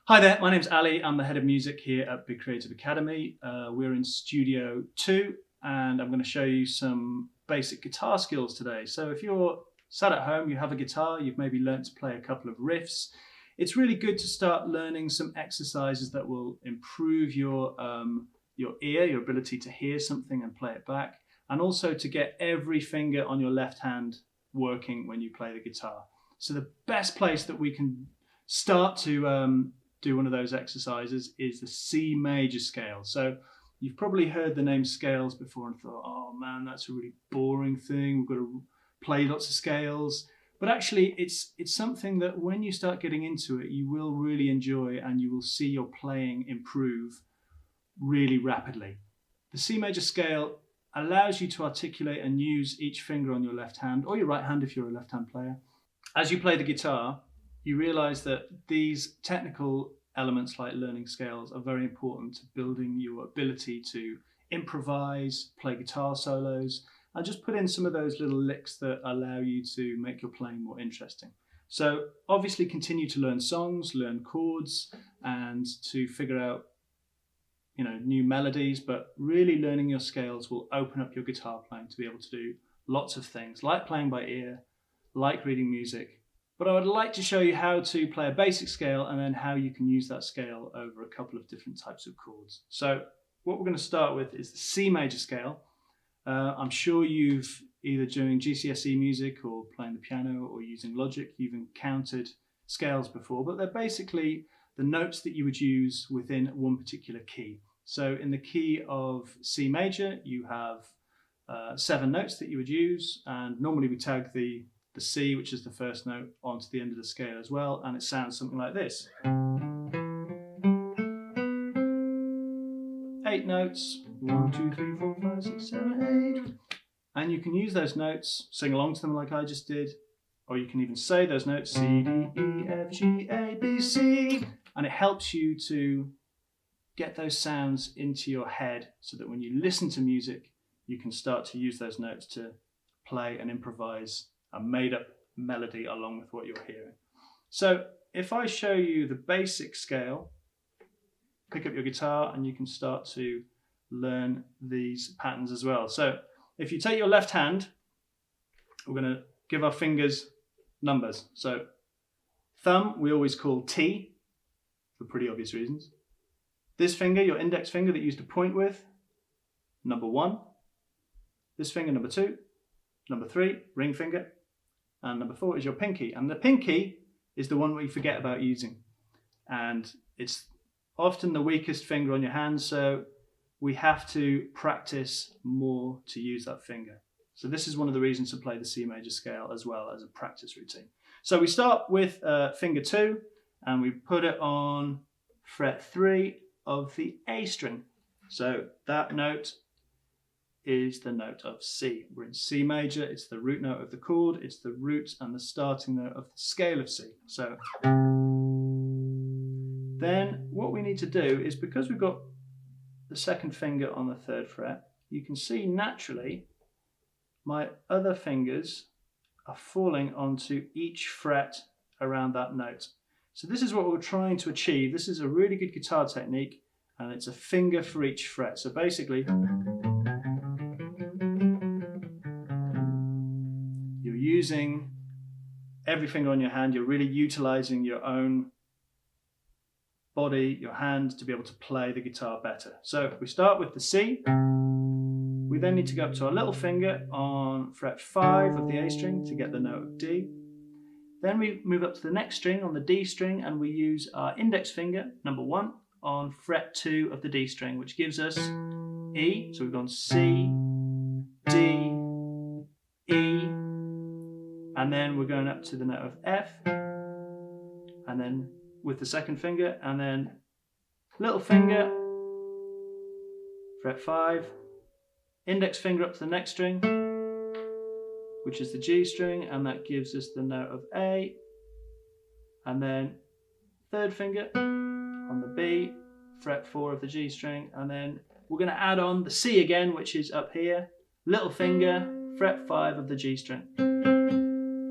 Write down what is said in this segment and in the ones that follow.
Hi there, my name's Ali. I'm the head of music here at Big Creative Academy. We're in Studio 2 and I'm going to show you some basic guitar skills today. So if you're sat at home, you have a guitar, you've maybe learned to play a couple of riffs, it's really good to start learning some exercises that will improve your ear, your ability to hear something and play it back, and also to get every finger on your left hand working when you play the guitar. So the best place that we can start to do one of those exercises is the C major scale. So you've probably heard the name scales before and thought, oh man, that's a really boring thing. We've got to play lots of scales. But actually it's something that when you start getting into it, you will really enjoy and you will see your playing improve really rapidly. The C major scale allows you to articulate and use each finger on your left hand or your right hand if you're a left hand player. As you play the guitar, you realize that these technical elements like learning scales are very important to building your ability to improvise, play guitar solos, and just put in some of those little licks that allow you to make your playing more interesting. So obviously continue to learn songs, learn chords, and to figure out new melodies, but really learning your scales will open up your guitar playing to be able to do lots of things like playing by ear, like reading music. But I would like to show you how to play a basic scale and then how you can use that scale over a couple of different types of chords. So what we're going to start with is the C major scale. I'm sure you've either during GCSE music or playing the piano or using Logic, you've encountered scales before, but they're basically the notes that you would use within one particular key. So in the key of C major, you have 7 notes that you would use, and normally we tag the C, which is the first note, onto the end of the scale as well, and it sounds something like this. 8 notes, 1, 2, 3, 4, 5, 6, 7, 8. And you can use those notes, sing along to them like I just did, or you can even say those notes, C, D, E, F, G, A, B, C, and it helps you to get those sounds into your head so that when you listen to music, you can start to use those notes to play and improvise a made-up melody along with what you're hearing. So if I show you the basic scale, pick up your guitar and you can start to learn these patterns as well. So if you take your left hand, we're going to give our fingers numbers. So thumb we always call T for pretty obvious reasons. This finger, your index finger that you used to point with, number 1. This finger, number 2. Number 3, ring finger. And number 4 is your pinky. And the pinky is the one we forget about using. And it's often the weakest finger on your hand, so we have to practice more to use that finger. So this is one of the reasons to play the C major scale as well as a practice routine. So we start with finger 2 and we put it on fret 3 of the A string. So that note is the note of C. We're in C major, it's the root note of the chord, it's the root and the starting note of the scale of C. So then what we need to do is, because we've got the second finger on the 3rd fret, you can see naturally my other fingers are falling onto each fret around that note. So this is what we're trying to achieve. This is a really good guitar technique and it's a finger for each fret. So basically, using every finger on your hand, you're really utilizing your own body, your hand, to be able to play the guitar better. So we start with the C. We then need to go up to our little finger on fret 5 of the A string to get the note of D. Then we move up to the next string on the D string and we use our index finger, number 1, on fret 2 of the D string, which gives us E. So we've gone C, D, E, and then we're going up to the note of F, and then with the second finger, and then little finger, fret 5, index finger up to the next string, which is the G string, and that gives us the note of A, and then 3rd finger on the B, fret 4 of the G string, and then we're going to add on the C again, which is up here, little finger, fret 5 of the G string,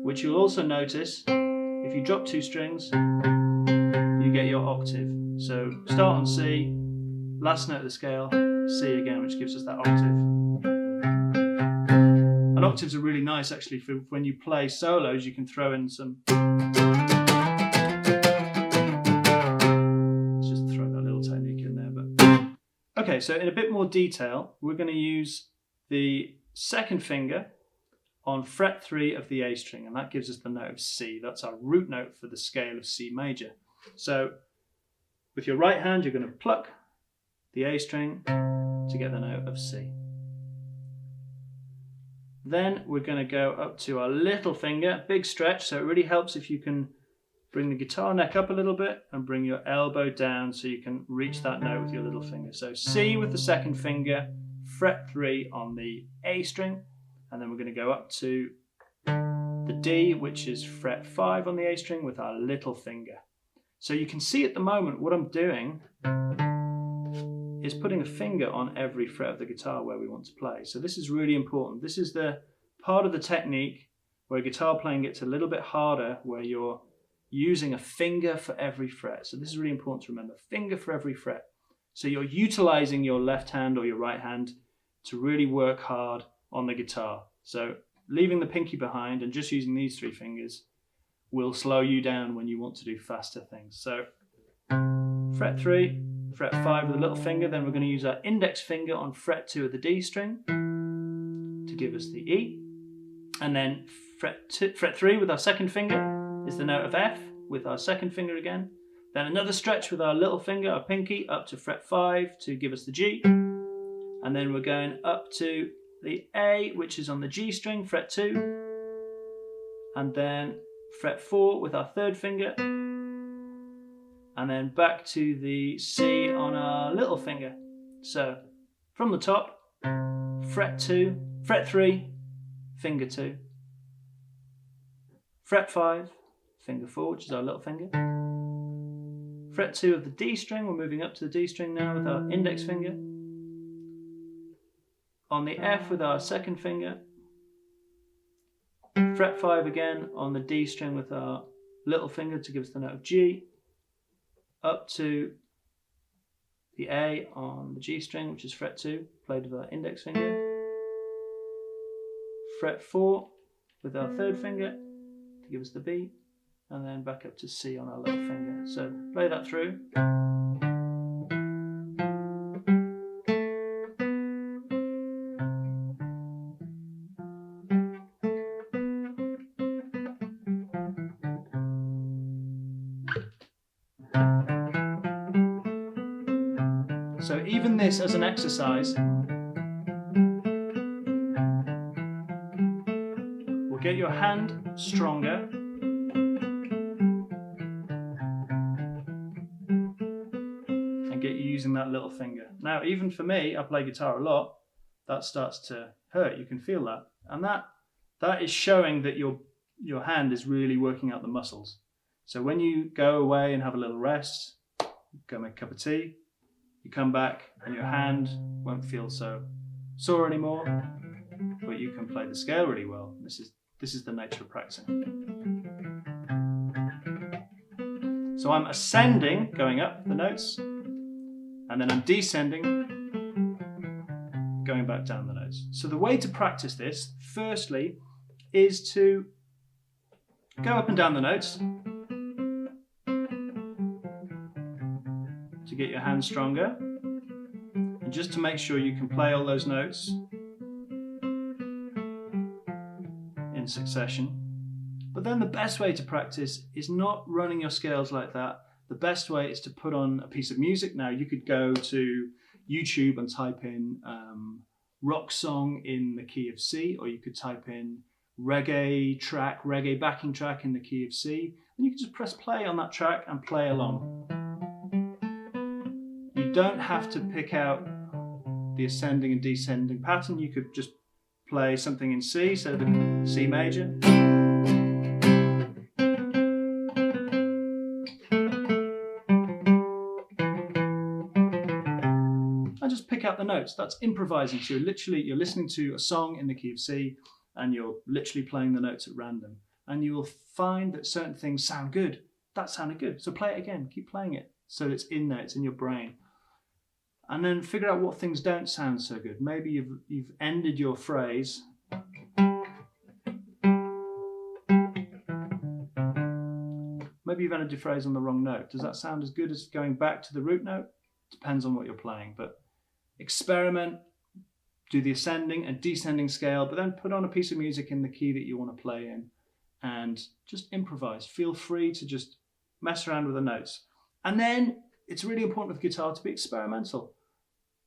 which you'll also notice if you drop 2 strings, you get your octave. So start on C, last note of the scale, C again, which gives us that octave. And octaves are really nice actually for when you play solos. You can throw in some. Let's just throw that little technique in there. But okay, so in a bit more detail, we're going to use the second finger on fret 3 of the A string, and that gives us the note of C. That's our root note for the scale of C major. So with your right hand, you're going to pluck the A string to get the note of C. Then we're going to go up to our little finger, big stretch, so it really helps if you can bring the guitar neck up a little bit and bring your elbow down so you can reach that note with your little finger. So C with the second finger, fret 3 on the A string, and then we're going to go up to the D, which is fret 5 on the A string with our little finger. So you can see at the moment what I'm doing is putting a finger on every fret of the guitar where we want to play. So this is really important. This is the part of the technique where guitar playing gets a little bit harder, where you're using a finger for every fret. So this is really important to remember, finger for every fret. So you're utilizing your left hand or your right hand to really work hard on the guitar. So leaving the pinky behind and just using these 3 fingers will slow you down when you want to do faster things. So fret 3, fret 5 with a little finger, then we're going to use our index finger on fret 2 of the D string to give us the E, and then fret 3 with our second finger is the note of F with our second finger again, then another stretch with our little finger, our pinky, up to fret 5 to give us the G, and then we're going up to the A, which is on the G string, fret 2, and then fret 4 with our third finger, and then back to the C on our little finger. So from the top, fret 2, fret 3, finger 2, fret 5, finger 4, which is our little finger, fret 2 of the D string, we're moving up to the D string now with our index finger, on the F with our second finger, fret 5 again on the D string with our little finger to give us the note of G, up to the A on the G string, which is fret 2, played with our index finger, fret 4 with our third finger to give us the B, and then back up to C on our little finger. So play that through. So even this as an exercise will get your hand stronger and get you using that little finger. Now even for me, I play guitar a lot, that starts to hurt, you can feel that. And that is showing that your hand is really working out the muscles. So when you go away and have a little rest, go make a cup of tea, you come back and your hand won't feel so sore anymore, but you can play the scale really well. This is the nature of practicing. So I'm ascending, going up the notes, and then I'm descending, going back down the notes. So the way to practice this, firstly, is to go up and down the notes to get your hand stronger, and just to make sure you can play all those notes in succession. But then the best way to practice is not running your scales like that. The best way is to put on a piece of music. Now you could go to YouTube and type in rock song in the key of C, or you could type in reggae backing track in the key of C, and you can just press play on that track and play along. You don't have to pick out the ascending and descending pattern. You could just play something in C, so the C major. And just pick out the notes. That's improvising. So you're listening to a song in the key of C, and you're literally playing the notes at random. And you will find that certain things sound good. That sounded good. So play it again. Keep playing it. so it's in there, it's in your brain. And then figure out what things don't sound so good. Maybe you've ended your phrase. Maybe you've ended your phrase on the wrong note. Does that sound as good as going back to the root note? Depends on what you're playing, but experiment, do the ascending and descending scale, but then put on a piece of music in the key that you want to play in and just improvise. Feel free to just mess around with the notes. And then it's really important with guitar to be experimental.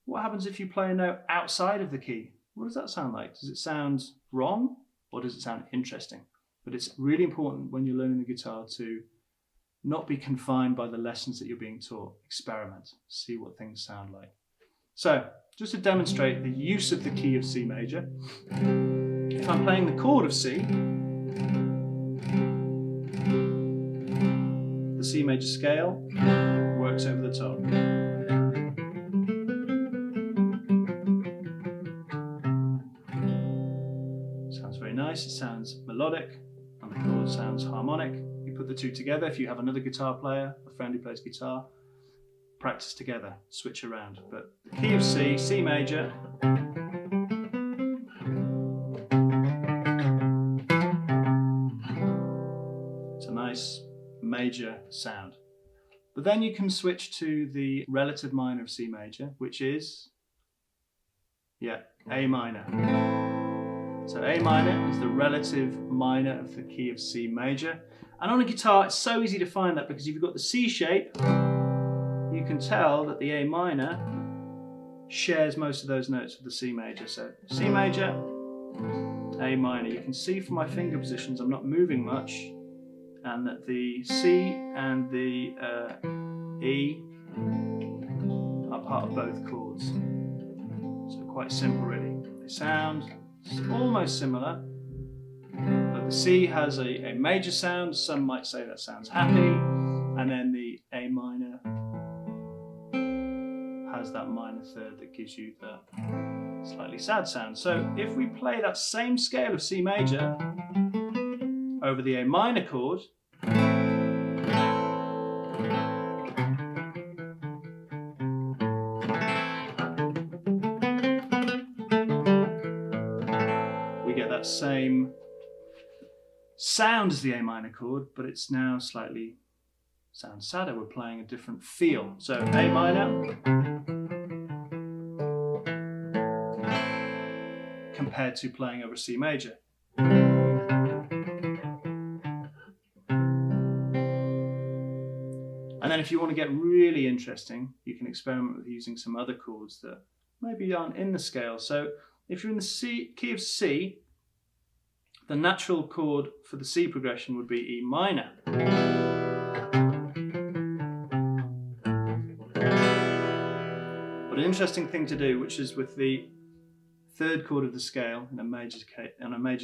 What happens if you play a note outside of the key? What does that sound like? Does it sound wrong or does it sound interesting? But it's really important when you're learning the guitar to not be confined by the lessons that you're being taught. Experiment, see what things sound like. So, just to demonstrate the use of the key of C major, if I'm playing the chord of C, the C major scale works over the top. Sounds very nice, it sounds melodic, and the chord sounds harmonic. You put the two together. If you have another guitar player, a friend who plays guitar, practice together, switch around. But the key of C, C major, it's a nice major sound. But then you can switch to the relative minor of C major, which is, A minor. So A minor is the relative minor of the key of C major. And on a guitar, it's so easy to find that because if you've got the C shape, you can tell that the A minor shares most of those notes with the C major. So C major, A minor. You can see from my finger positions I'm not moving much, and that the C and the E are part of both chords. So quite simple really. They sound almost similar, but the C has a major sound. Some might say that sounds happy, and then the A minor has that minor third that gives you the slightly sad sound. So if we play that same scale of C major over the A minor chord, we get that same sound as the A minor chord, but it's now slightly sounds sadder. We're playing a different feel. So A minor compared to playing over C major. And then if you want to get really interesting, you can experiment with using some other chords that maybe aren't in the scale. So if you're in the key of C, the natural chord for the C progression would be E minor. But an interesting thing to do, which is with the third chord of the scale in a major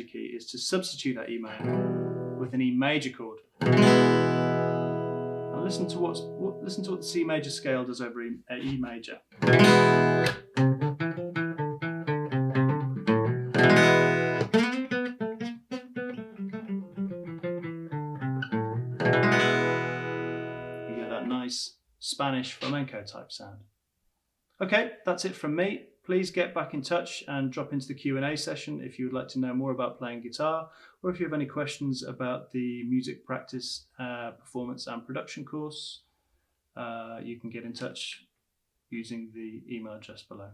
key, is to substitute that E minor with an E major chord. And listen to what the C major scale does over E major. You get that nice Spanish flamenco type sound. Okay, that's it from me. Please get back in touch and drop into the Q&A session if you would like to know more about playing guitar, or if you have any questions about the music practice, performance and production course. You can get in touch using the email address below.